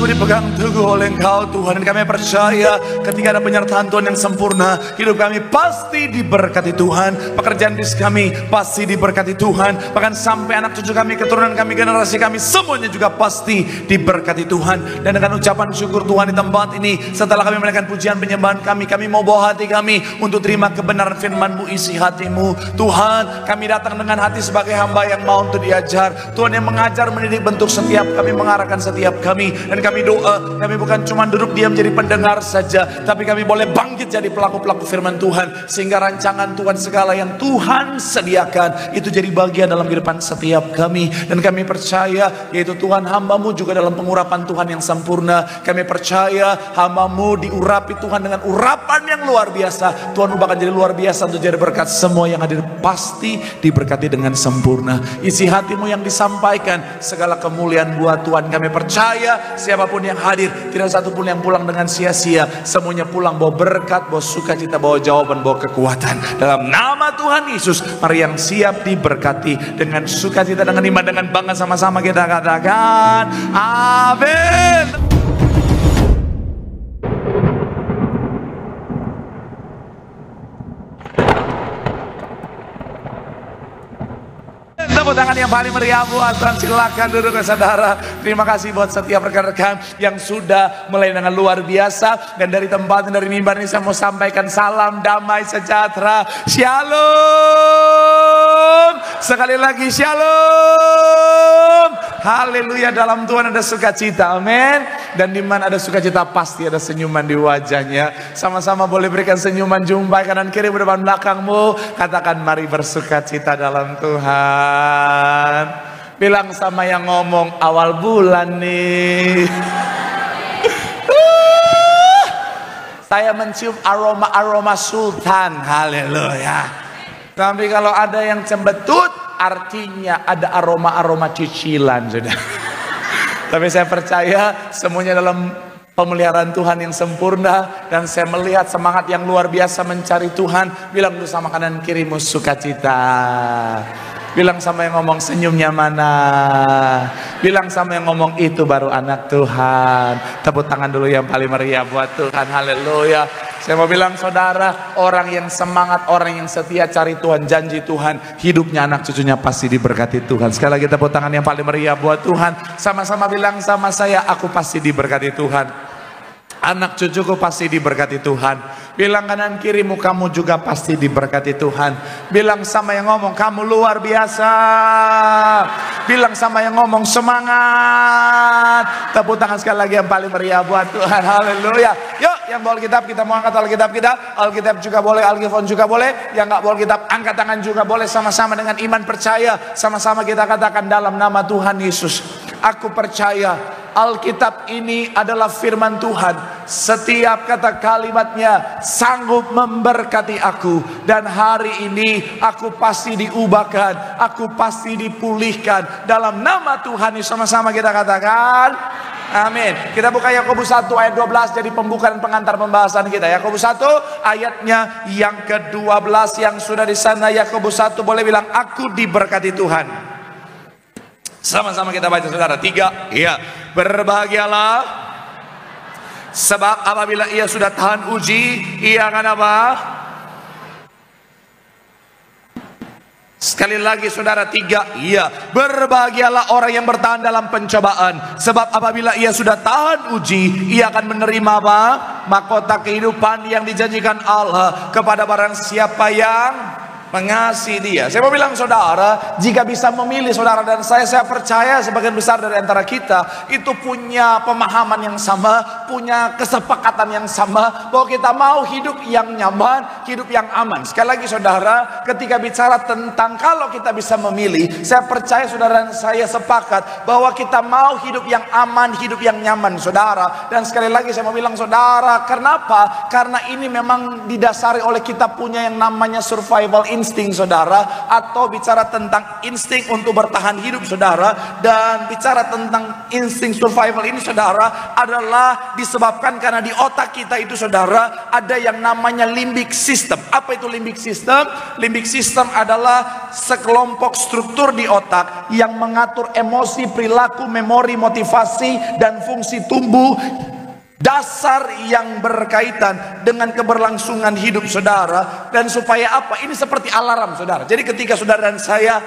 Aku dipegang teguh oleh Engkau Tuhan, dan kami percaya ketika ada penyertaan Tuhan yang sempurna, hidup kami pasti diberkati Tuhan. Pekerjaan bisnis kami pasti diberkati Tuhan. Bahkan sampai anak cucu kami, keturunan kami, generasi kami, semuanya juga pasti diberkati Tuhan. Dan dengan ucapan syukur Tuhan di tempat ini, setelah kami menaikkan pujian penyembahan kami mau bawa hati kami untuk terima kebenaran firman-Mu, isi hatimu. Tuhan, kami datang dengan hati sebagai hamba yang mau untuk diajar. Tuhan yang mengajar, mendidik, bentuk setiap kami, mengarahkan setiap kami. Dan kami doa, kami bukan cuma duduk diam jadi pendengar saja, tapi kami boleh bangkit jadi pelaku-pelaku firman Tuhan, sehingga rancangan Tuhan, segala yang Tuhan sediakan itu jadi bagian dalam kehidupan setiap kami. Dan kami percaya, yaitu Tuhan, hamba-Mu juga dalam pengurapan Tuhan yang sempurna. Kami percaya hamba-Mu diurapi Tuhan dengan urapan yang luar biasa. Tuhan bahkan jadi luar biasa untuk jadi berkat. Semua yang hadir pasti diberkati dengan sempurna. Isi hatimu yang disampaikan, segala kemuliaan buat Tuhan. Kami percaya siapapun yang hadir, tidak satu pun yang pulang dengan sia-sia. Semuanya pulang bawa berkat, bawa sukacita, bawa jawaban, bawa kekuatan. Dalam nama Tuhan Yesus, mari yang siap diberkati dengan sukacita, dengan iman, dengan bangga, sama-sama kita katakan amin. Tepuk tangan yang paling meriah buat Tuhan. Silakan duduk saudara. Terima kasih buat setiap rekan-rekan yang sudah mulai dengan luar biasa. Dan dari tempat, dari mimbar ini saya mau sampaikan salam damai sejahtera. Shalom. Sekali lagi shalom. Haleluya. Dalam Tuhan ada sukacita, amin. Dan di mana ada sukacita pasti ada senyuman di wajahnya. Sama-sama boleh berikan senyuman, jumpai kanan kiri, depan belakangmu. Katakan mari bersukacita dalam Tuhan. Bilang sama yang ngomong, awal bulan nih. Saya mencium aroma sultan. Haleluya. Tapi kalau ada yang cembetut, artinya ada aroma cicilan sudah. Tapi saya percaya semuanya dalam pemeliharaan Tuhan yang sempurna. Dan saya melihat semangat yang luar biasa mencari Tuhan. Bilang dulu sama kanan kirimu, sukacita. Bilang sama yang ngomong, senyumnya mana. Bilang sama yang ngomong, itu baru anak Tuhan. Tepuk tangan dulu yang paling meriah buat Tuhan. Haleluya. Saya mau bilang saudara, orang yang semangat, orang yang setia cari Tuhan, janji Tuhan, hidupnya, anak cucunya pasti diberkati Tuhan. Sekali lagi tepuk tangan yang paling meriah buat Tuhan. Sama-sama bilang sama saya, aku pasti diberkati Tuhan. Anak cucuku pasti diberkati Tuhan. Bilang kanan kirimu, kamu juga pasti diberkati Tuhan. Bilang sama yang ngomong, kamu luar biasa. Bilang sama yang ngomong, semangat. Tepuk tangan sekali lagi yang paling meriah buat Tuhan. Haleluya. Yuk, yang bawa Alkitab, kita mau angkat Alkitab kita. Alkitab juga boleh, Alkitab juga boleh. Yang nggak bawa Alkitab, angkat tangan juga boleh. Sama-sama dengan iman percaya, sama-sama kita katakan dalam nama Tuhan Yesus, aku percaya Alkitab ini adalah firman Tuhan. Setiap kata kalimatnya sanggup memberkati aku. Dan hari ini aku pasti diubahkan, aku pasti dipulihkan dalam nama Tuhan. Sama-sama kita katakan amin. Kita buka Yakobus 1 ayat 12 jadi pembukaan pengantar pembahasan kita. Yakobus 1 ayatnya yang ke-12. Yang sudah di sana Yakobus 1 boleh bilang, aku diberkati Tuhan. Sama-sama kita baca saudara. 3. Iya. Berbahagialah sebab apabila ia sudah tahan uji, ia akan apa? Sekali lagi saudara. 3. Iya. Berbahagialah orang yang bertahan dalam pencobaan, sebab apabila ia sudah tahan uji, ia akan menerima apa? Mahkota kehidupan yang dijanjikan Allah kepada barang siapa yang mengasihi dia. Saya mau bilang saudara, jika bisa memilih saudara dan saya percaya sebagian besar dari antara kita itu punya pemahaman yang sama, punya kesepakatan yang sama, bahwa kita mau hidup yang nyaman, hidup yang aman. Sekali lagi saudara, ketika bicara tentang kalau kita bisa memilih, saya percaya saudara dan saya sepakat bahwa kita mau hidup yang aman, hidup yang nyaman saudara. Dan sekali lagi saya mau bilang saudara, kenapa? Karena ini memang didasari oleh kita punya yang namanya survival insting saudara, atau bicara tentang insting untuk bertahan hidup saudara, dan bicara tentang insting survival ini saudara, adalah disebabkan karena di otak kita itu saudara ada yang namanya limbic system. Apa itu limbic system? Limbic system adalah sekelompok struktur di otak yang mengatur emosi, perilaku, memori, motivasi, dan fungsi tumbuh dasar yang berkaitan dengan keberlangsungan hidup saudara. Dan supaya apa? Ini seperti alarm saudara. Jadi ketika saudara dan saya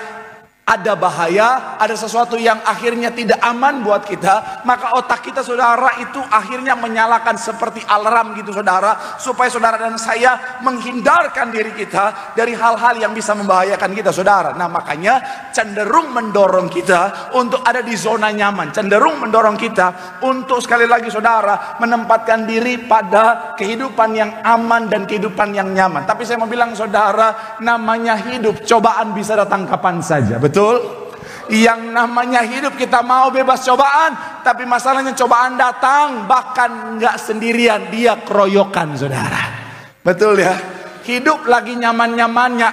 ada bahaya, ada sesuatu yang akhirnya tidak aman buat kita, maka otak kita saudara itu akhirnya menyalakan seperti alarm gitu saudara, supaya saudara dan saya menghindarkan diri kita dari hal-hal yang bisa membahayakan kita saudara. Nah makanya cenderung mendorong kita untuk ada di zona nyaman, cenderung mendorong kita untuk sekali lagi saudara menempatkan diri pada kehidupan yang aman dan kehidupan yang nyaman. Tapi saya mau bilang saudara, namanya hidup cobaan bisa datang kapan saja. Betul? Yang namanya hidup kita mau bebas cobaan, tapi masalahnya cobaan datang bahkan nggak sendirian, dia keroyokan saudara. Betul ya? Hidup lagi nyaman-nyamannya,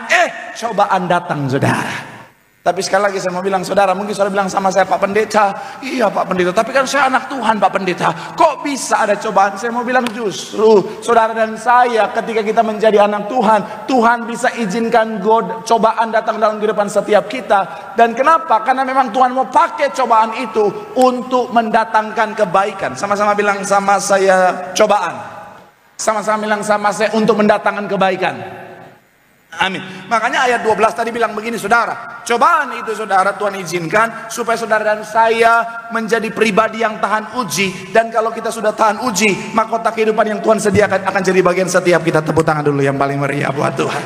cobaan datang saudara. Tapi sekali lagi saya mau bilang saudara, mungkin saudara bilang sama saya, Pak Pendeta, iya Pak Pendeta, tapi kan saya anak Tuhan Pak Pendeta, kok bisa ada cobaan? Saya mau bilang justru saudara dan saya ketika kita menjadi anak Tuhan, Tuhan bisa izinkan cobaan datang dalam kehidupan setiap kita. Dan kenapa? Karena memang Tuhan mau pakai cobaan itu untuk mendatangkan kebaikan. Sama-sama bilang sama saya, cobaan. Sama-sama bilang sama saya, untuk mendatangkan kebaikan. Amin. Makanya ayat 12 tadi bilang begini saudara, cobaan itu saudara Tuhan izinkan supaya saudara dan saya menjadi pribadi yang tahan uji. Dan kalau kita sudah tahan uji, mahkota kehidupan yang Tuhan sediakan akan jadi bagian setiap kita. Tepuk tangan dulu yang paling meriah buat Tuhan.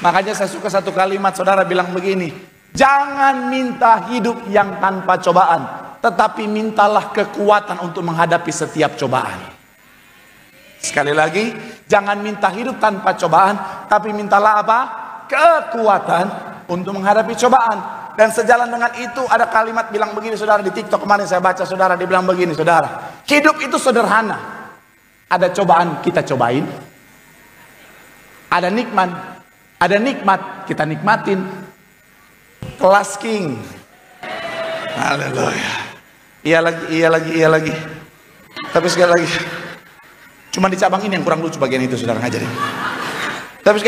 Makanya saya suka satu kalimat saudara bilang begini, jangan minta hidup yang tanpa cobaan, tetapi mintalah kekuatan untuk menghadapi setiap cobaan. Sekali lagi, jangan minta hidup tanpa cobaan, tapi mintalah apa? Kekuatan untuk menghadapi cobaan. Dan sejalan dengan itu ada kalimat bilang begini saudara, di TikTok kemarin saya baca saudara, dibilang begini saudara, hidup itu sederhana. Ada cobaan kita cobain, ada nikmat kita nikmatin. Kelas king. Haleluya. Iya lagi. Tapi sekali lagi, cuma di cabang ini yang kurang lucu bagian itu saudara ngajarin. Tapi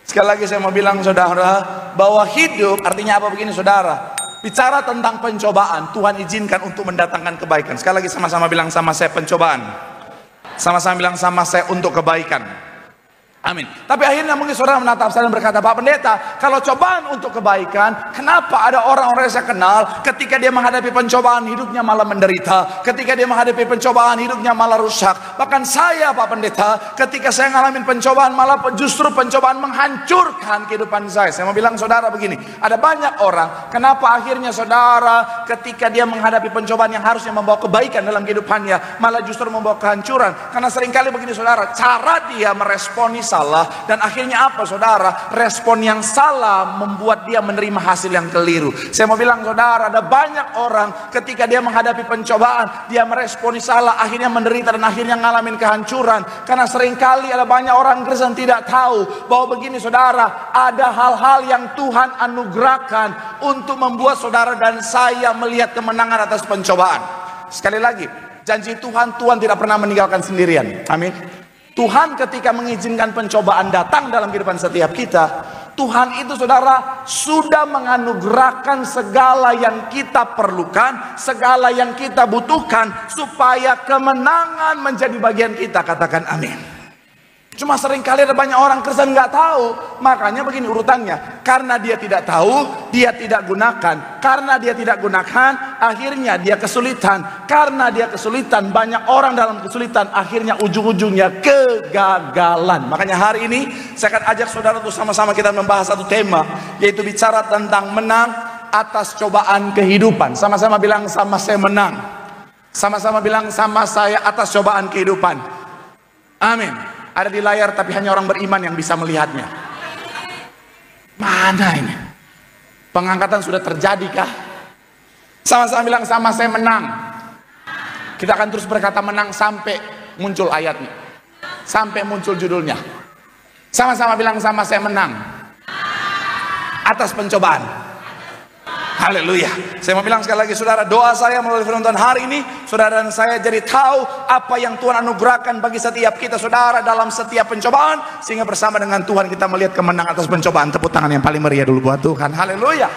sekali lagi saya mau bilang saudara, bahwa hidup artinya apa begini saudara. Bicara tentang pencobaan, Tuhan izinkan untuk mendatangkan kebaikan. Sekali lagi sama-sama bilang sama saya, pencobaan. Sama-sama bilang sama saya, untuk kebaikan. Amin. Tapi akhirnya mungkin saudara menatap saya dan berkata, Pak Pendeta, kalau cobaan untuk kebaikan, kenapa ada orang-orang yang saya kenal ketika dia menghadapi pencobaan hidupnya malah menderita, ketika dia menghadapi pencobaan hidupnya malah rusak. Bahkan saya Pak Pendeta, ketika saya ngalamin pencobaan malah justru pencobaan menghancurkan kehidupan saya. Saya mau bilang saudara begini, ada banyak orang, kenapa akhirnya saudara ketika dia menghadapi pencobaan yang harusnya membawa kebaikan dalam kehidupannya malah justru membawa kehancuran. Karena seringkali begini saudara, cara dia meresponi salah, dan akhirnya apa saudara? Respon yang salah membuat dia menerima hasil yang keliru. Saya mau bilang saudara, ada banyak orang ketika dia menghadapi pencobaan, dia meresponi salah, akhirnya menderita dan akhirnya ngalamin kehancuran. Karena seringkali ada banyak orang Kristen tidak tahu bahwa begini saudara, ada hal-hal yang Tuhan anugerahkan untuk membuat saudara dan saya melihat kemenangan atas pencobaan. Sekali lagi, janji Tuhan tidak pernah meninggalkan sendirian. Amin. Tuhan ketika mengizinkan pencobaan datang dalam kehidupan setiap kita, Tuhan itu saudara sudah menganugerahkan segala yang kita perlukan, segala yang kita butuhkan, supaya kemenangan menjadi bagian kita. Katakan amin. Cuma seringkali ada banyak orang Kristen nggak tahu. Makanya begini urutannya, karena dia tidak tahu, dia tidak gunakan. Karena dia tidak gunakan, akhirnya dia kesulitan. Karena dia kesulitan, banyak orang dalam kesulitan, akhirnya ujung-ujungnya kegagalan. Makanya hari ini saya akan ajak saudara untuk sama-sama kita membahas satu tema, yaitu bicara tentang menang atas cobaan kehidupan. Sama-sama bilang sama saya, menang. Sama-sama bilang sama saya, atas cobaan kehidupan. Amin. Ada di layar tapi hanya orang beriman yang bisa melihatnya. Mana ini? Pengangkatan sudah terjadi kah? Sama-sama bilang sama saya, menang. Kita akan terus berkata menang sampai muncul ayatnya, sampai muncul judulnya, Sama-sama bilang sama saya, menang atas pencobaan. Haleluya. Saya mau bilang sekali lagi, saudara, doa saya melalui firman Tuhan hari ini, saudara dan saya jadi tahu apa yang Tuhan anugerahkan bagi setiap kita, saudara, dalam setiap pencobaan, sehingga bersama dengan Tuhan kita melihat kemenangan atas pencobaan. Tepuk tangan yang paling meriah dulu buat Tuhan. Haleluya.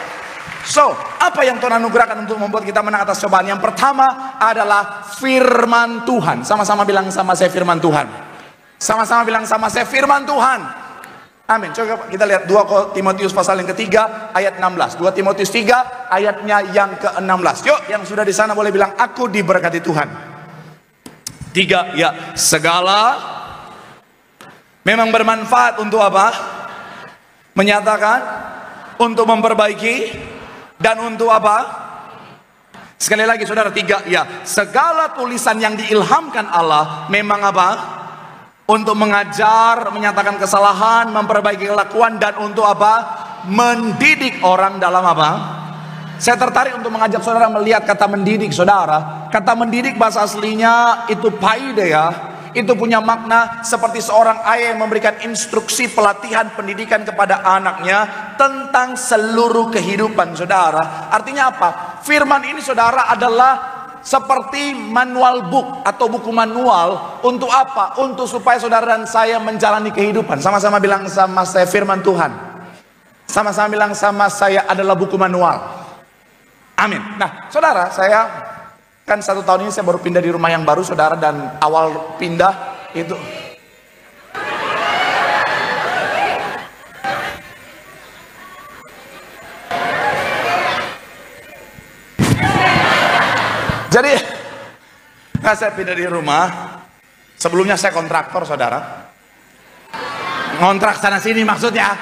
So, apa yang Tuhan anugerahkan untuk membuat kita menang atas cobaan? Yang pertama adalah firman Tuhan. Sama-sama bilang sama saya, firman Tuhan. Sama-sama bilang sama saya, firman Tuhan. Amin. Coba kita lihat 2 Timotius pasal yang ketiga ayat 16. 2 Timotius 3 ayatnya yang ke-16. Yuk, yang sudah di sana boleh bilang, aku diberkati Tuhan. 3, ya. Segala memang bermanfaat untuk apa? Menyatakan, untuk memperbaiki, dan untuk apa? Sekali lagi saudara, 3, ya. Segala tulisan yang diilhamkan Allah memang apa? Untuk mengajar, menyatakan kesalahan, memperbaiki kelakuan, dan untuk apa? Mendidik orang dalam apa? Saya tertarik untuk mengajak saudara melihat kata mendidik, saudara. Kata mendidik bahasa aslinya itu paideia. Itu punya makna seperti seorang ayah yang memberikan instruksi, pelatihan, pendidikan kepada anaknya tentang seluruh kehidupan, saudara. Artinya apa? Firman ini, saudara, adalah seperti manual book atau buku manual. Untuk apa? Untuk supaya saudara dan saya menjalani kehidupan. Sama-sama bilang sama saya, firman Tuhan. Sama-sama bilang sama saya, adalah buku manual. Amin. Nah, saudara, saya kan 1 tahun ini saya baru pindah di rumah yang baru, saudara. Dan awal pindah itu jadi, nah saya pindah di rumah. Sebelumnya saya kontraktor, saudara. Ngontrak sana sini maksudnya.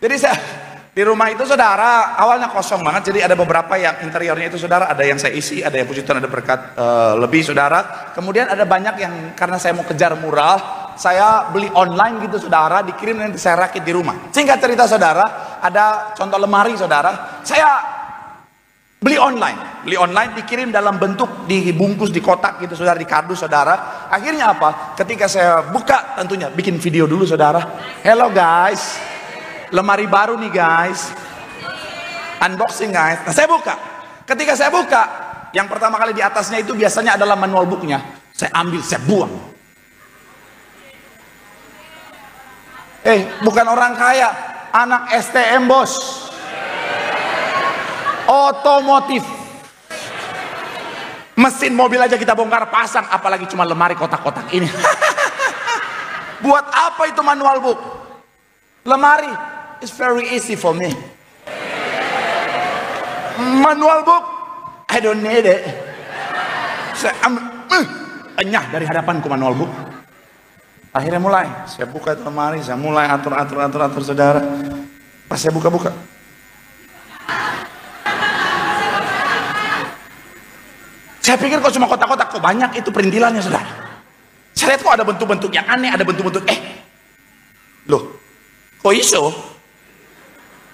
Jadi saya di rumah itu, saudara, awalnya kosong banget. Jadi ada beberapa yang interiornya itu, saudara, ada yang saya isi, ada yang puji Tuhan ada berkat lebih, saudara. Kemudian ada banyak yang karena saya mau kejar murah, saya beli online gitu, saudara, dikirim nanti saya rakit di rumah. Singkat cerita, saudara, ada contoh lemari, saudara. Saya beli online dikirim dalam bentuk dibungkus di kotak gitu, saudara, di kardus, saudara. Akhirnya apa? Ketika saya buka, tentunya bikin video dulu, saudara. Hello guys, lemari baru nih guys, unboxing guys. Nah, saya buka. Ketika saya buka, yang pertama kali di atasnya itu biasanya adalah manual booknya. Saya ambil, saya buang. Bukan orang kaya, anak STM bos, otomotif, mesin mobil aja kita bongkar pasang, apalagi cuma lemari kotak-kotak ini. Buat apa itu manual book? Lemari, it's very easy for me. Manual book, I don't need it. Saya enyah dari hadapanku manual book. Akhirnya mulai, saya buka lemari, saya mulai atur, saudara. Pas saya buka-buka, saya pikir kok cuma kotak-kotak, kok banyak itu perintilannya, saudara. Saya lihat kok ada bentuk-bentuk yang aneh, ada bentuk-bentuk loh, kok iso?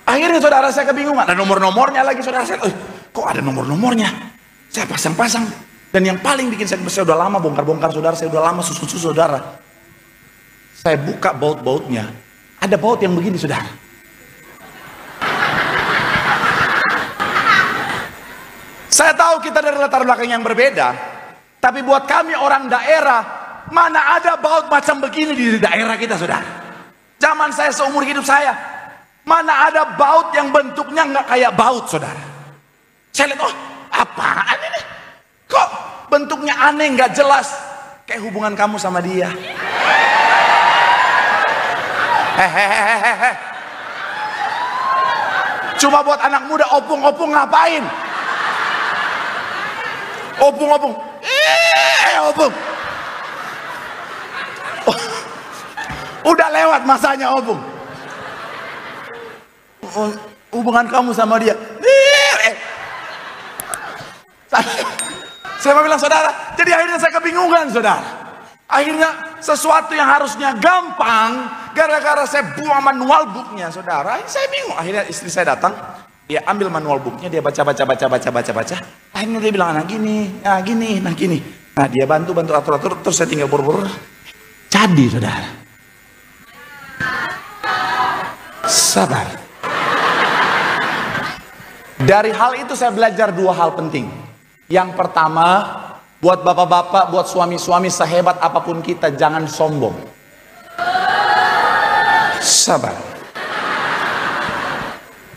Akhirnya, saudara, saya kebingungan. Ada nomor-nomornya lagi, saudara. Saya, kok ada nomor-nomornya? Saya pasang-pasang. Dan yang paling bikin saya udah lama bongkar-bongkar, saudara. Saya udah lama susu-susu, saudara. Saya buka baut-bautnya. Ada baut yang begini, saudara. Saya tahu kita dari latar belakang yang berbeda, tapi buat kami orang daerah, mana ada baut macam begini di daerah kita, saudara. Zaman saya seumur hidup saya, mana ada baut yang bentuknya nggak kayak baut, saudara. Saya lihat, apaan ini? Kok bentuknya aneh, nggak jelas, kayak hubungan kamu sama dia. Hehehehe. Cuma buat anak muda, opung-opung ngapain? Opung-opung, opung. Udah lewat masanya opung. Hubungan kamu sama dia. Saya mau bilang, saudara, jadi akhirnya saya kebingungan, saudara. Akhirnya sesuatu yang harusnya gampang, gara-gara saya buang manual booknya, saudara, saya bingung. Akhirnya istri saya datang, dia ambil manual booknya, dia baca. Akhirnya dia bilang, nah gini. Nah dia bantu atur, terus saya tinggal buru-buru. Jadi, saudara. Sabar. Dari hal itu saya belajar dua hal penting. Yang pertama, buat bapak-bapak, buat suami-suami, sehebat apapun kita, jangan sombong. Sabar.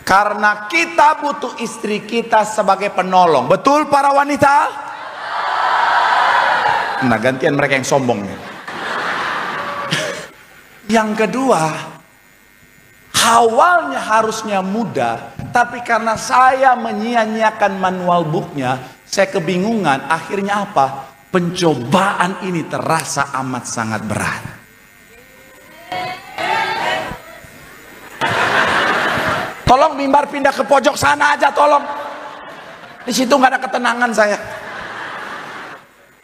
Karena kita butuh istri kita sebagai penolong. Betul para wanita? Nah, gantian mereka yang sombong. Yang kedua, awalnya harusnya mudah, tapi karena saya menyia-nyiakan manual booknya, saya kebingungan. Akhirnya apa? Pencobaan ini terasa amat sangat berat. Tolong mimbar pindah ke pojok sana aja, tolong. Di situ nggak ada ketenangan saya.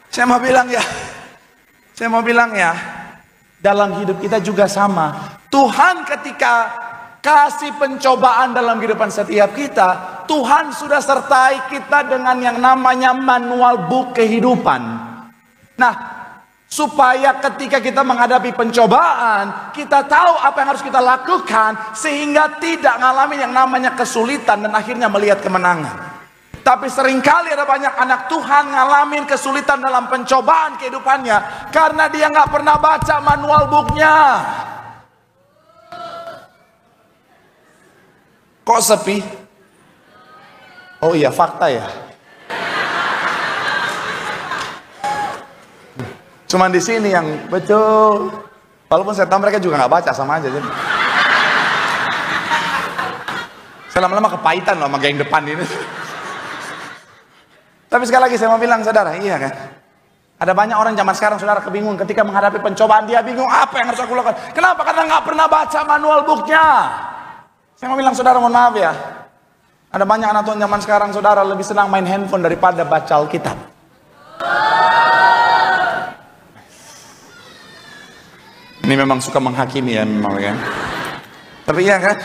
Saya mau bilang ya, dalam hidup kita juga sama. Tuhan ketika kasih pencobaan dalam kehidupan setiap kita, Tuhan sudah sertai kita dengan yang namanya manual book kehidupan. Nah, supaya ketika kita menghadapi pencobaan, kita tahu apa yang harus kita lakukan, sehingga tidak ngalamin yang namanya kesulitan dan akhirnya melihat kemenangan. Tapi seringkali ada banyak anak Tuhan ngalamin kesulitan dalam pencobaan kehidupannya, karena dia nggak pernah baca manual booknya. Kok sepi? Oh iya, fakta ya. Cuman di sini yang betul. Walaupun saya tahu mereka juga nggak baca, sama aja. Saya lama-lama kepahitan loh sama geng depan ini. Tapi sekali lagi saya mau bilang, saudara, iya kan? Ada banyak orang zaman sekarang, saudara, kebingungan ketika menghadapi pencobaan. Dia bingung, apa yang harus aku lakukan? Kenapa? Karena nggak pernah baca manual booknya. Saya mau bilang, saudara, mohon maaf ya. Ada banyak anak Tuhan zaman sekarang, saudara, lebih senang main handphone daripada baca Alkitab. Ini memang suka menghakimi ya, memang ya. Tapi iya kan?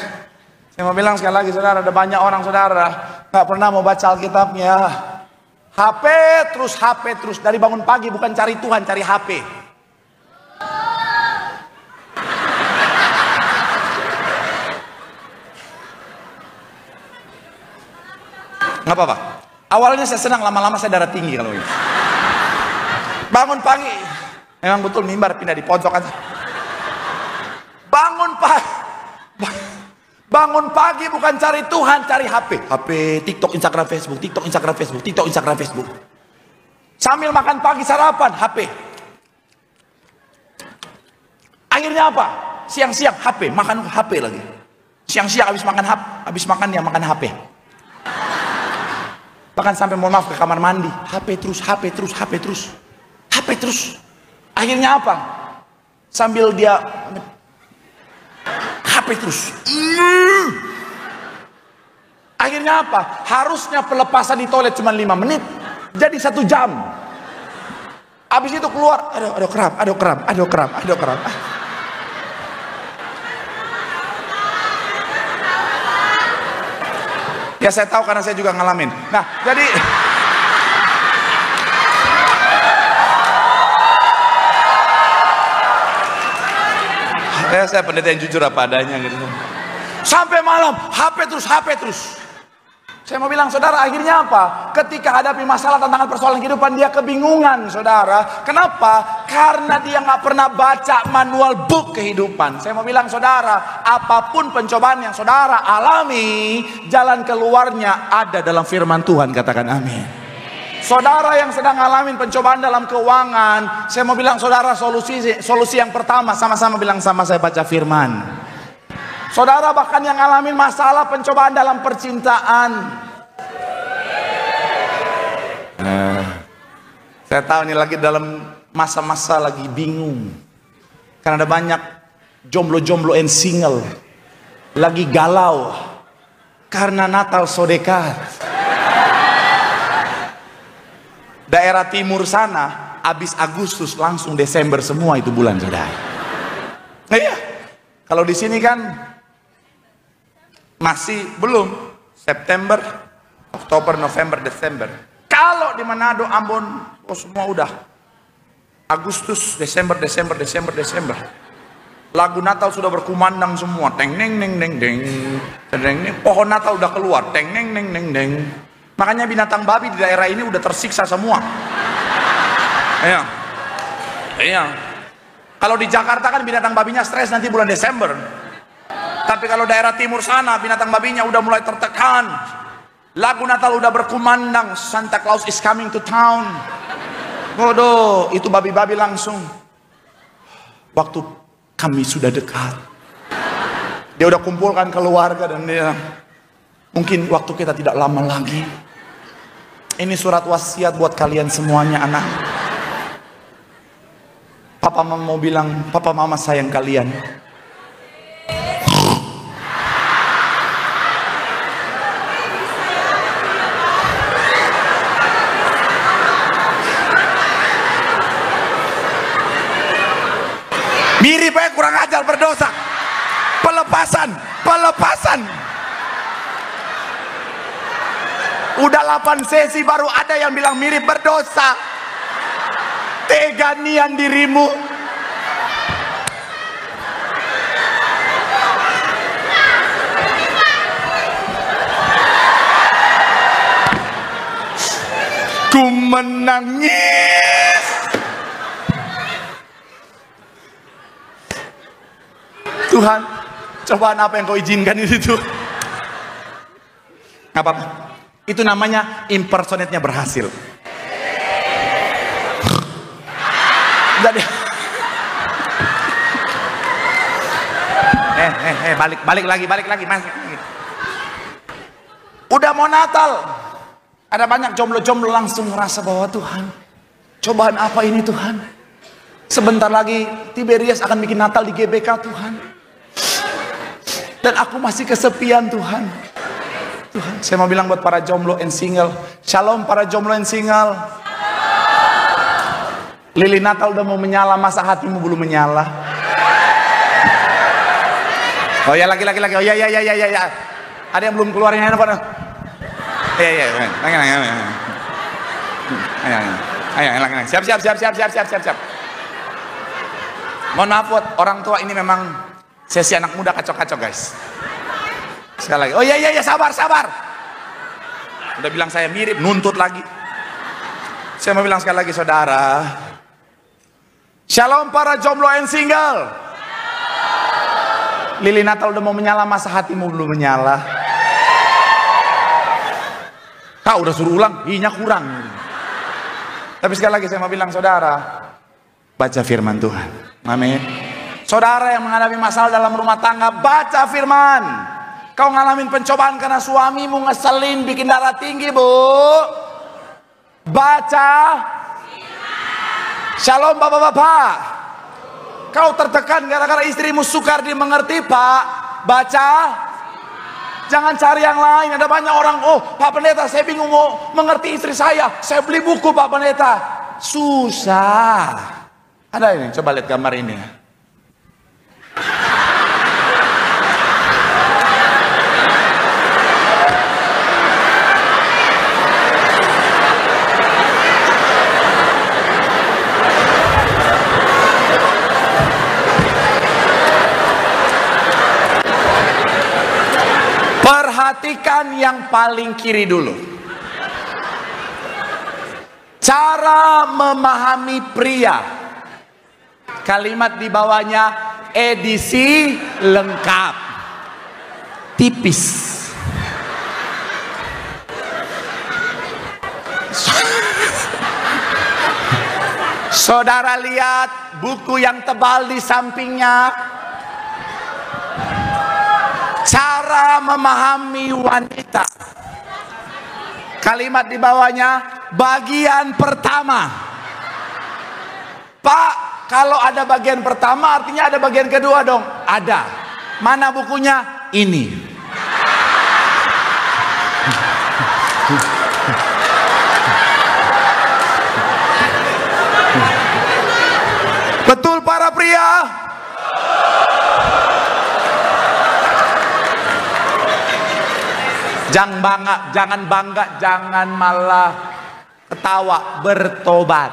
Saya mau bilang sekali lagi, saudara, ada banyak orang, saudara, nggak pernah mau baca Alkitabnya. HP terus, dari bangun pagi bukan cari Tuhan, cari HP. Nggak apa-apa. Awalnya saya senang, lama-lama saya darah tinggi kalau ini. Bangun pagi, memang betul mimbar pindah di pojok aja. Bangun pagi bukan cari Tuhan, cari HP. HP, TikTok, Instagram, Facebook, TikTok, Instagram, Facebook, TikTok, Instagram, Facebook. Sambil makan pagi sarapan, HP. Akhirnya apa? Siang-siang HP, makan HP lagi. Siang-siang habis makan dia makan HP. Bahkan sampai mohon maaf ke kamar mandi, HP terus. Akhirnya apa? Sambil dia HP terus. Akhirnya apa? Harusnya pelepasan di toilet cuma 5 menit, jadi 1 jam. Habis itu keluar, aduh kram. Ya saya tahu karena saya juga ngalamin. Nah, jadi saya pendeta yang jujur apa adanya gitu. Sampai malam HP terus. Saya mau bilang, saudara, akhirnya apa? Ketika hadapi masalah, tantangan, persoalan kehidupan, dia kebingungan, saudara. Kenapa? Karena dia nggak pernah baca manual book kehidupan. Saya mau bilang, saudara, apapun pencobaan yang saudara alami, jalan keluarnya ada dalam firman Tuhan. Katakan amin. Saudara yang sedang ngalamin pencobaan dalam keuangan, saya mau bilang, saudara, solusi yang pertama, sama-sama bilang sama saya, baca firman. Saudara bahkan yang ngalamin masalah pencobaan dalam percintaan, saya tahu ini lagi dalam masa-masa lagi bingung, karena ada banyak jomblo-jomblo and single lagi galau karena Natal so dekat. Daerah timur sana habis Agustus langsung Desember semua itu bulan, saudara. Iya, kalau di sini kan masih belum September, Oktober, November, Desember. Kalau di Manado, Ambon, semua udah Agustus, Desember. Lagu Natal sudah berkumandang semua. Teng neng neng neng deng. Pohon Natal udah keluar. Teng neng neng neng deng. Makanya binatang babi di daerah ini udah tersiksa semua. Iya. Iya. Kalau di Jakarta kan binatang babinya stres nanti bulan Desember. Tapi kalau daerah timur sana binatang babinya udah mulai tertekan. Lagu Natal udah berkumandang. Santa Claus is coming to town. Bodoh, itu babi-babi langsung. Waktu kami sudah dekat. Dia udah kumpulkan keluarga dan dia, mungkin waktu kita tidak lama lagi. Ini surat wasiat buat kalian semuanya anak. Papa mama mau bilang, papa mama sayang kalian. Mirip aja, kurang ajar, berdosa. Pelepasan. Udah 8 sesi baru ada yang bilang mirip, berdosa. Teganian dirimu. Ku menangis. Tuhan, cobaan apa yang kau izinkan itu? Gak apa-apa. Itu namanya impersonate-nya berhasil. Udah deh. Balik lagi mas. Udah mau Natal, ada banyak jomblo-jomblo langsung ngerasa bahwa Tuhan, cobaan apa ini Tuhan? Sebentar lagi Tiberias akan bikin Natal di GBK Tuhan. Dan aku masih kesepian Tuhan. Tuhan, saya mau bilang buat para jomblo and single, shalom para jomblo and single. Lilin Natal udah mau menyala, masa hatimu belum menyala? Oh ya, lagi. Oh ya. Ada yang belum keluarin handphone? Iya. Ayo. Siap. Mohon maaf buat orang tua, ini memang sesi anak muda kacau-kacau guys. Sekali lagi. Oh iya, sabar. Udah bilang saya mirip, nuntut lagi. Saya mau bilang sekali lagi saudara. Shalom para jomblo and single. Lilin Natal udah mau menyala, masa hatimu belum menyala? Udah suruh ulang, i-nya kurang. Tapi sekali lagi saya mau bilang saudara, baca firman Tuhan. Amin. Saudara yang menghadapi masalah dalam rumah tangga, baca firman. Kau ngalamin pencobaan karena suamimu ngeselin, bikin darah tinggi, bu. Baca. Shalom bapak-bapak. Kau tertekan gara-gara istrimu sukar dimengerti, pak. Baca. Jangan cari yang lain. Ada banyak orang, oh Pak Pendeta saya bingung mau mengerti istri saya. Saya beli buku Pak Pendeta. Susah. Ada ini, coba lihat gambar ini. Perhatikan yang paling kiri dulu. Cara memahami pria. Kalimat di bawahnya edisi lengkap. Tipis. Saudara lihat buku yang tebal di sampingnya. Cara memahami wanita. Kalimat di bawahnya bagian pertama. Pak, kalau ada bagian pertama artinya ada bagian kedua dong. Ada. Mana bukunya? Ini. Betul para pria? Jangan bangga, jangan malah ketawa, bertobat.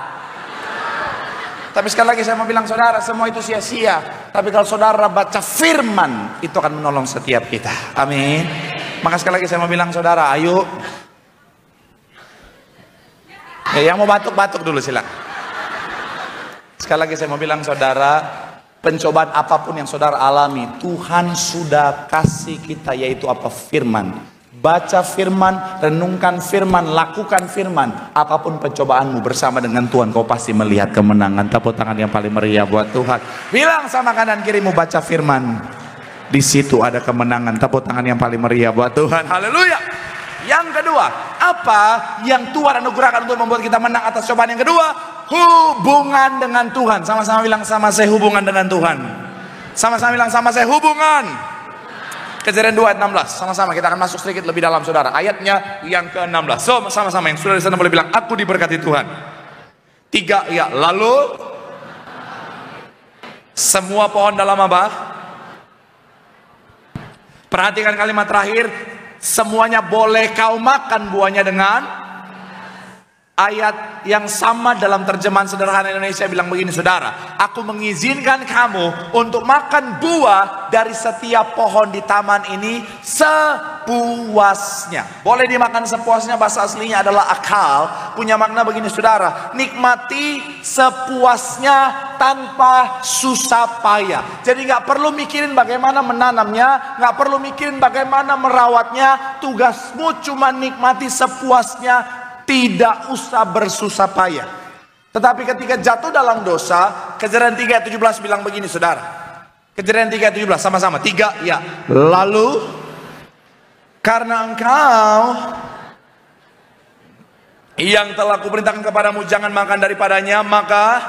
Tapi sekali lagi saya mau bilang saudara, semua itu sia-sia. Tapi kalau saudara baca firman, itu akan menolong setiap kita. Amin. Maka sekali lagi saya mau bilang saudara, ayo. Ya, yang mau batuk-batuk dulu silakan. Sekali lagi saya mau bilang saudara, pencobaan apapun yang saudara alami, Tuhan sudah kasih kita, yaitu apa? Firman. Baca firman, renungkan firman, lakukan firman. Apapun pencobaanmu, bersama dengan Tuhan kau pasti melihat kemenangan. Tepuk tangan yang paling meriah buat Tuhan. Bilang sama kanan kirimu, baca firman, di situ ada kemenangan. Tepuk tangan yang paling meriah buat Tuhan. Haleluya. Yang kedua, apa yang Tuhan anugerahkan untuk membuat kita menang atas cobaan? Yang kedua, hubungan dengan Tuhan. Sama-sama bilang sama saya, hubungan dengan Tuhan. Sama-sama bilang sama saya, hubungan. Kejadian 2 ayat 16. Sama-sama kita akan masuk sedikit lebih dalam saudara. Ayatnya yang ke-16. So, sama-sama yang sudah di sana boleh bilang, aku diberkati Tuhan. 3 ya. Lalu semua pohon dalam apa? Perhatikan kalimat terakhir. Semuanya boleh kau makan buahnya dengan. Ayat yang sama dalam terjemahan sederhana Indonesia bilang begini saudara, aku mengizinkan kamu untuk makan buah dari setiap pohon di taman ini sepuasnya. Boleh dimakan sepuasnya, bahasa aslinya adalah akal. Punya makna begini saudara, nikmati sepuasnya tanpa susah payah. Jadi gak perlu mikirin bagaimana menanamnya, gak perlu mikirin bagaimana merawatnya. Tugasmu cuma nikmati sepuasnya, tidak usah bersusah payah. Tetapi ketika jatuh dalam dosa, Kejadian 3 ayat 17 bilang begini saudara. Kejadian 3 ayat 17, sama-sama 3 ya. Lalu karena engkau yang telah kuperintahkan kepadamu jangan makan daripadanya, maka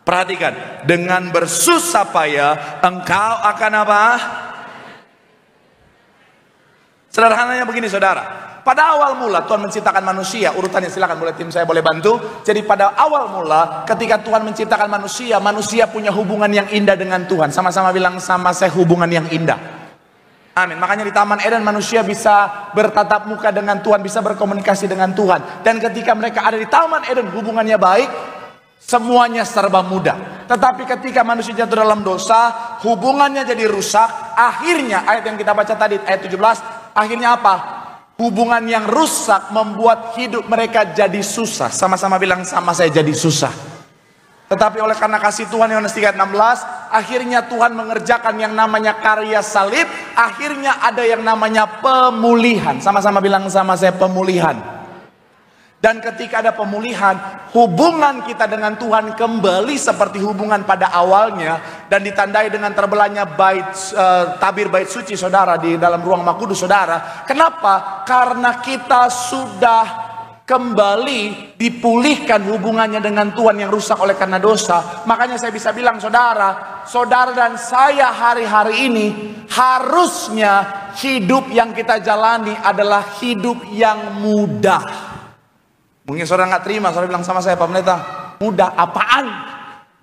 perhatikan, dengan bersusah payah engkau akan apa? Sederhananya begini saudara, pada awal mula Tuhan menciptakan manusia, urutannya silakan boleh tim saya boleh bantu. Jadi pada awal mula ketika Tuhan menciptakan manusia, manusia punya hubungan yang indah dengan Tuhan. Sama-sama bilang sama saya, hubungan yang indah. Amin. Makanya di Taman Eden manusia bisa bertatap muka dengan Tuhan, bisa berkomunikasi dengan Tuhan. Dan ketika mereka ada di Taman Eden, hubungannya baik, semuanya serba mudah. Tetapi ketika manusia jatuh dalam dosa, hubungannya jadi rusak. Akhirnya ayat yang kita baca tadi, ayat 17, akhirnya apa? Hubungan yang rusak membuat hidup mereka jadi susah. Sama-sama bilang sama saya, jadi susah. Tetapi oleh karena kasih Tuhan, Yohanes 3 ayat 16, akhirnya Tuhan mengerjakan yang namanya karya salib. Akhirnya ada yang namanya pemulihan. Sama-sama bilang sama saya, pemulihan. Dan ketika ada pemulihan, hubungan kita dengan Tuhan kembali seperti hubungan pada awalnya. Dan ditandai dengan terbelahnya tabir bait suci saudara di dalam ruang Mahkudus saudara. Kenapa? Karena kita sudah kembali dipulihkan hubungannya dengan Tuhan yang rusak oleh karena dosa. Makanya saya bisa bilang saudara, saudara dan saya hari-hari ini harusnya hidup yang kita jalani adalah hidup yang mudah. Mungkin saudara nggak terima, saudara bilang sama saya, Pak Pendeta, mudah apaan?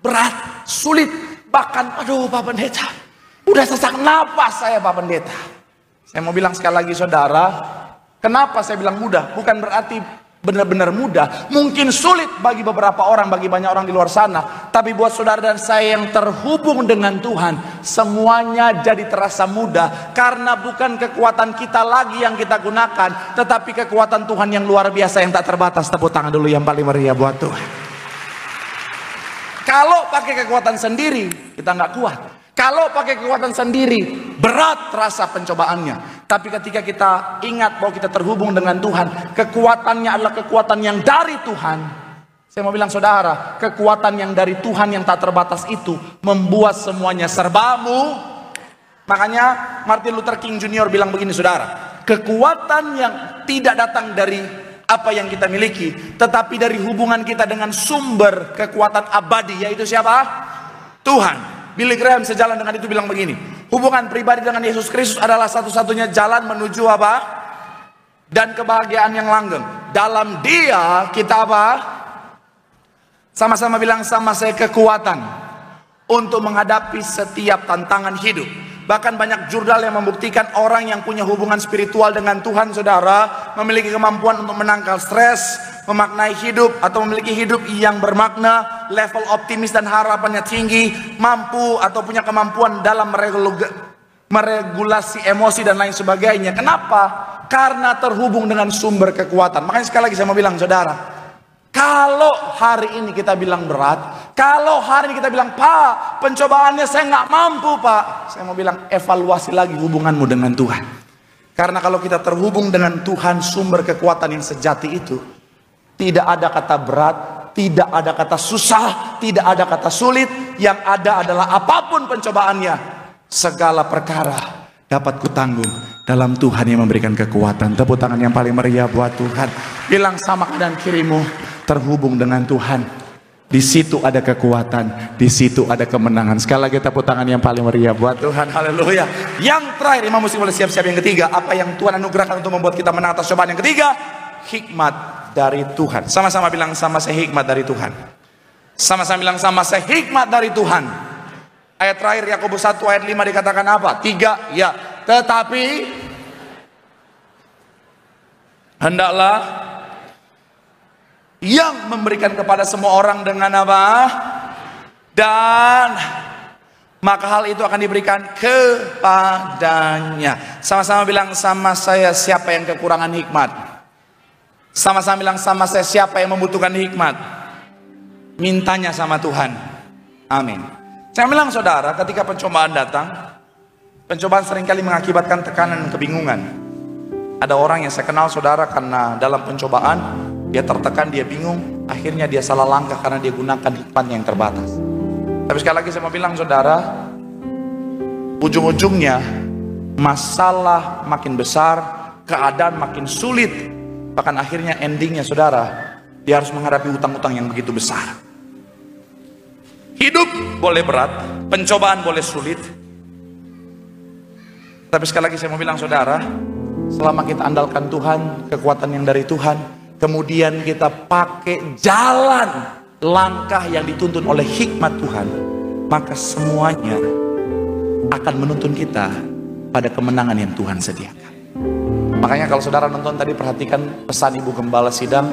Berat, sulit, bahkan aduh Pak Pendeta, udah sesak napas saya Pak Pendeta. Saya mau bilang sekali lagi saudara, kenapa saya bilang mudah? Bukan berarti benar-benar mudah. Mungkin sulit bagi beberapa orang, bagi banyak orang di luar sana. Tapi buat saudara dan saya yang terhubung dengan Tuhan, semuanya jadi terasa mudah. Karena bukan kekuatan kita lagi yang kita gunakan, tetapi kekuatan Tuhan yang luar biasa, yang tak terbatas. Tepuk tangan dulu yang paling meriah buat Tuhan. Kalau pakai kekuatan sendiri, kita nggak kuat. Kalau pakai kekuatan sendiri, berat terasa pencobaannya. Tapi ketika kita ingat bahwa kita terhubung dengan Tuhan, kekuatannya adalah kekuatan yang dari Tuhan. Saya mau bilang saudara, kekuatan yang dari Tuhan yang tak terbatas itu membuat semuanya serbamu. Makanya Martin Luther King Jr. bilang begini saudara, kekuatan yang tidak datang dari apa yang kita miliki, tetapi dari hubungan kita dengan sumber kekuatan abadi, yaitu siapa? Tuhan. Billy Graham sejalan dengan itu bilang begini, hubungan pribadi dengan Yesus Kristus adalah satu-satunya jalan menuju apa? Dan kebahagiaan yang langgeng. Dalam Dia kita apa? Sama-sama bilang sama saya, kekuatan untuk menghadapi setiap tantangan hidup. Bahkan banyak jurnal yang membuktikan orang yang punya hubungan spiritual dengan Tuhan saudara, memiliki kemampuan untuk menangkal stres, memaknai hidup atau memiliki hidup yang bermakna, level optimis dan harapannya tinggi, mampu atau punya kemampuan dalam meregulasi emosi dan lain sebagainya. Kenapa? Karena terhubung dengan sumber kekuatan. Makanya sekali lagi saya mau bilang, saudara, kalau hari ini kita bilang berat, kalau hari ini kita bilang, Pak, pencobaannya saya nggak mampu, Pak, saya mau bilang, evaluasi lagi hubunganmu dengan Tuhan. Karena kalau kita terhubung dengan Tuhan, sumber kekuatan yang sejati itu, tidak ada kata berat, tidak ada kata susah, tidak ada kata sulit. Yang ada adalah apapun pencobaannya, segala perkara dapat kutanggung dalam Tuhan yang memberikan kekuatan. Tepuk tangan yang paling meriah buat Tuhan. Bilang sama kanan kirimu, terhubung dengan Tuhan. Di situ ada kekuatan, di situ ada kemenangan. Sekali lagi tepuk tangan yang paling meriah buat Tuhan. Haleluya. Yang terakhir, imam mesti boleh siap-siap. Yang ketiga, apa yang Tuhan anugerahkan untuk membuat kita menang atas cobaan. Yang ketiga, hikmat dari Tuhan. Sama-sama bilang, sama saya hikmat dari Tuhan. Sama-sama bilang, sama saya hikmat dari Tuhan. Ayat terakhir Yakobus 1 ayat 5 dikatakan apa? 3, ya. Tetapi hendaklah yang memberikan kepada semua orang dengan apa? Dan maka hal itu akan diberikan kepadanya. Sama-sama bilang, sama saya siapa yang kekurangan hikmat. Sama-sama bilang, sama saya siapa yang membutuhkan hikmat. Mintanya sama Tuhan. Amin. Saya bilang, saudara, ketika pencobaan datang, pencobaan seringkali mengakibatkan tekanan dan kebingungan. Ada orang yang saya kenal, saudara, karena dalam pencobaan dia tertekan, dia bingung, akhirnya dia salah langkah karena dia gunakan hikmatnya yang terbatas. Tapi sekali lagi saya mau bilang, saudara, ujung-ujungnya masalah makin besar, keadaan makin sulit, bahkan akhirnya endingnya, saudara, dia harus menghadapi hutang-hutang yang begitu besar. Hidup boleh berat, pencobaan boleh sulit, tapi sekali lagi saya mau bilang, saudara, selama kita andalkan Tuhan, kekuatan yang dari Tuhan, kemudian kita pakai jalan langkah yang dituntun oleh hikmat Tuhan, maka semuanya akan menuntun kita pada kemenangan yang Tuhan sediakan. Makanya kalau saudara nonton tadi, perhatikan pesan Ibu Gembala Sidang.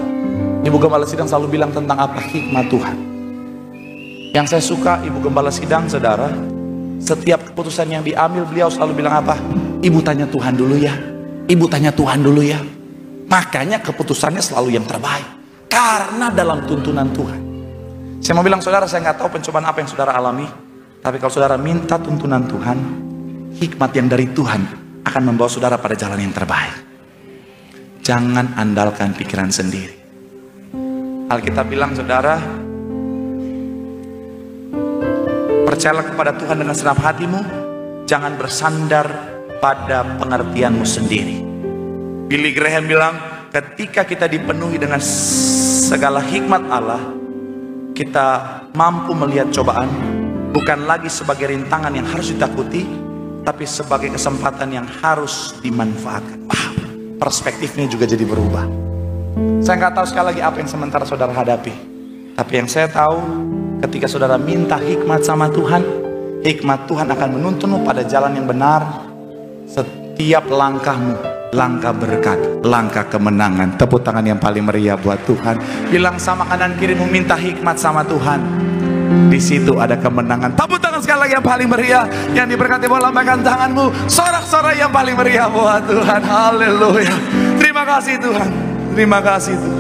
Ibu Gembala Sidang selalu bilang tentang apa? Hikmat Tuhan. Yang saya suka Ibu Gembala Sidang, saudara, setiap keputusan yang diambil, beliau selalu bilang apa? Ibu tanya Tuhan dulu ya. Ibu tanya Tuhan dulu ya. Makanya keputusannya selalu yang terbaik, karena dalam tuntunan Tuhan. Saya mau bilang, saudara, saya nggak tahu pencobaan apa yang saudara alami, tapi kalau saudara minta tuntunan Tuhan, hikmat yang dari Tuhan akan membawa saudara pada jalan yang terbaik. Jangan andalkan pikiran sendiri. Alkitab bilang, saudara, percayalah kepada Tuhan dengan segenap hatimu, jangan bersandar pada pengertianmu sendiri. Billy Graham bilang, ketika kita dipenuhi dengan segala hikmat Allah, kita mampu melihat cobaan bukan lagi sebagai rintangan yang harus ditakuti, tapi sebagai kesempatan yang harus dimanfaatkan. Wow, perspektifnya juga jadi berubah. Saya nggak tahu sekali lagi apa yang sementara saudara hadapi, tapi yang saya tahu, ketika saudara minta hikmat sama Tuhan, hikmat Tuhan akan menuntunmu pada jalan yang benar. Setiap langkahmu, langkah berkat, langkah kemenangan. Tepuk tangan yang paling meriah buat Tuhan. Bilang sama kanan kirimu, minta hikmat sama Tuhan. Di situ ada kemenangan. Tepuk tangan sekali lagi yang paling meriah. Yang diberkati, boleh lambaikan tanganmu. Sorak-sorai yang paling meriah buat Tuhan. Haleluya. Terima kasih Tuhan. Terima kasih Tuhan.